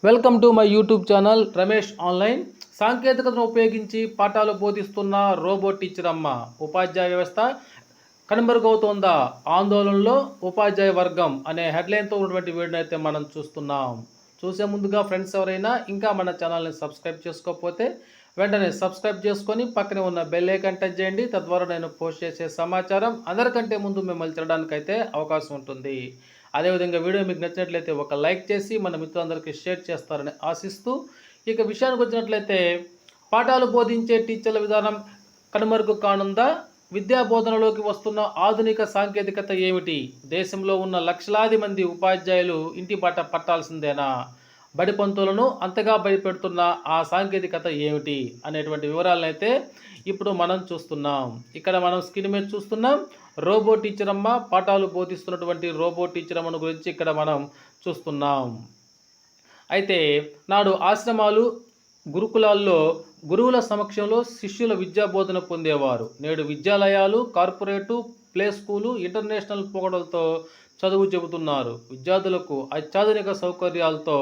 Welcome to my YouTube channel Ramesh online. సాంకేతికతను ఉపయోగించి పాఠాలు బోధిస్తున్న రోబోట్ టీచర్ అమ్మ. ఉపాధ్యాయ వ్యవస్థ కనుమరుగవుతోందా, ఆందోళనలో ఉపాధ్యాయ వర్గం అనే హెడ్లైన్తో ఉన్నటువంటి వీడియోని అయితే మనం చూస్తున్నాం. చూసే ముందుగా ఫ్రెండ్స్ ఎవరైనా ఇంకా మన ఛానల్ని సబ్స్క్రైబ్ చేసుకోకపోతే వెంటనే సబ్స్క్రైబ్ చేసుకొని పక్కనే ఉన్న బెల్ ఐకాన్ టచ్ చేయండి. తద్వారా నేను పోస్ట్ చేసే సమాచారం అందరికంటే ముందు మిమ్మల్ని తినడానికి అయితే అవకాశం ఉంటుంది. అదేవిధంగా వీడియో మీకు నచ్చినట్లయితే ఒక లైక్ చేసి మన మిత్రులందరికీ షేర్ చేస్తారని ఆశిస్తూ, ఇక విషయానికి వచ్చినట్లయితే పాఠాలు బోధించే టీచర్ల విధానం కనుమరుగు కానుందా, విద్యా బోధనలోకి వస్తున్న ఆధునిక సాంకేతికత ఏమిటి, దేశంలో ఉన్న లక్షలాది మంది ఉపాధ్యాయులు ఇంటి బాట పట్టాల్సిందేనా, బడి పంతులను అంతగా భయపెడుతున్న ఆ సాంకేతికత ఏమిటి అనేటువంటి వివరాలను అయితే ఇప్పుడు మనం చూస్తున్నాం. ఇక్కడ మనం స్క్రీన్ మీద చూస్తున్నాం రోబో టీచర్ అమ్మ, పాఠాలు బోధిస్తున్నటువంటి రోబో టీచర్ అమ్మను గురించి ఇక్కడ మనం చూస్తున్నాం. అయితే నాడు ఆశ్రమాలు, గురుకులాల్లో గురువుల సమక్షంలో శిష్యుల విద్యా బోధన పొందేవారు. నేడు విద్యాలయాలు, కార్పొరేటు, ప్లే స్కూలు, ఇంటర్నేషనల్ పోకడలతో చదువు చెబుతున్నారు. విద్యార్థులకు అత్యాధునిక సౌకర్యాలతో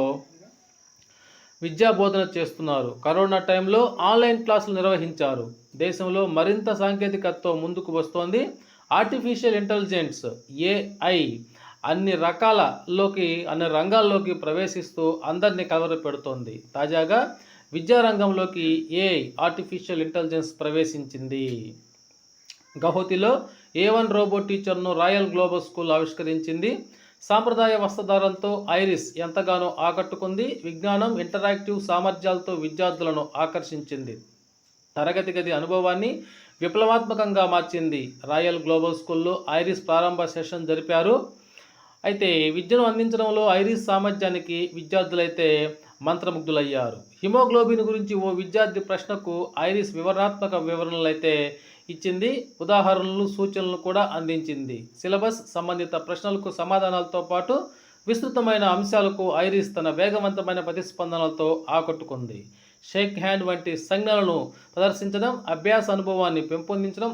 విద్యా బోధన చేస్తున్నారు. కరోనా టైంలో ఆన్లైన్ క్లాసులు నిర్వహించారు. దేశంలో మరింత సాంకేతికతతో ముందుకు వస్తోంది. ఆర్టిఫిషియల్ ఇంటెలిజెన్స్ ఏఐ అన్ని రంగాల్లోకి ప్రవేశిస్తూ అందరినీ కలవరపెడుతోంది. తాజాగా విద్యారంగంలోకి ఏఐ ఆర్టిఫిషియల్ ఇంటెలిజెన్స్ ప్రవేశించింది. గౌహతిలో A1 రోబోట్ టీచర్ను రాయల్ గ్లోబల్ స్కూల్ ఆవిష్కరించింది. సాంప్రదాయ వస్త్రధారణతో ఐరిస్ ఎంతగానో ఆకట్టుకుంది. విజ్ఞానం, ఇంటరాక్టివ్ సామర్థ్యాలతో విద్యార్థులను ఆకర్షించింది. తరగతి గది అనుభవాన్ని విప్లవాత్మకంగా మార్చింది. రాయల్ గ్లోబల్ స్కూల్లో ఐరిస్ ప్రారంభ సెషన్ జరిపారు. అయితే విద్యను అందించడంలో ఐరిస్ సామర్థ్యానికి విద్యార్థులైతే మంత్రముగ్ధులయ్యారు. హిమోగ్లోబిన్ గురించి ఓ విద్యార్థి ప్రశ్నకు ఐరిస్ వివరణాత్మక వివరణలు అయితే ఇచ్చింది. ఉదాహరణలు, సూచనలు కూడా అందించింది. సిలబస్ సంబంధిత ప్రశ్నలకు సమాధానాలతో పాటు విస్తృతమైన అంశాలకు ఐరిస్ తన వేగవంతమైన ప్రతిస్పందనలతో ఆకట్టుకుంది. షేక్ హ్యాండ్ వంటి సంజ్ఞలను ప్రదర్శించడం, అభ్యాస అనుభవాన్ని పెంపొందించడం,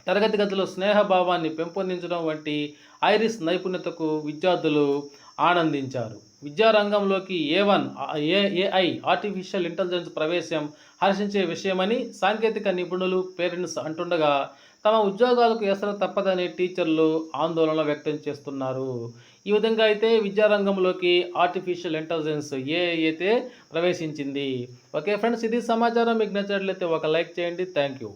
తరగతి గదిలో స్నేహభావాన్ని పెంపొందించడం వంటి ఐరిస్ నైపుణ్యతకు విద్యార్థులు ఆనందించారు. విద్యారంగంలోకి ఏఐ ఆర్టిఫిషియల్ ఇంటెలిజెన్స్ ప్రవేశం హర్షించే విషయమని సాంకేతిక నిపుణులు, పేరెంట్స్ అంటుండగా, తమ ఉద్యోగాలకు ఎసరు తప్పదని టీచర్లు ఆందోళన వ్యక్తం చేస్తున్నారు. ఈ విధంగా అయితే విద్యారంగంలోకి ఆర్టిఫిషియల్ ఇంటెలిజెన్స్ ఏఐ అయితే ప్రవేశించింది. ఓకే ఫ్రెండ్స్, ఇది సమాచారం. మీకు నచ్చినట్లయితే ఒక లైక్ చేయండి. Thank you.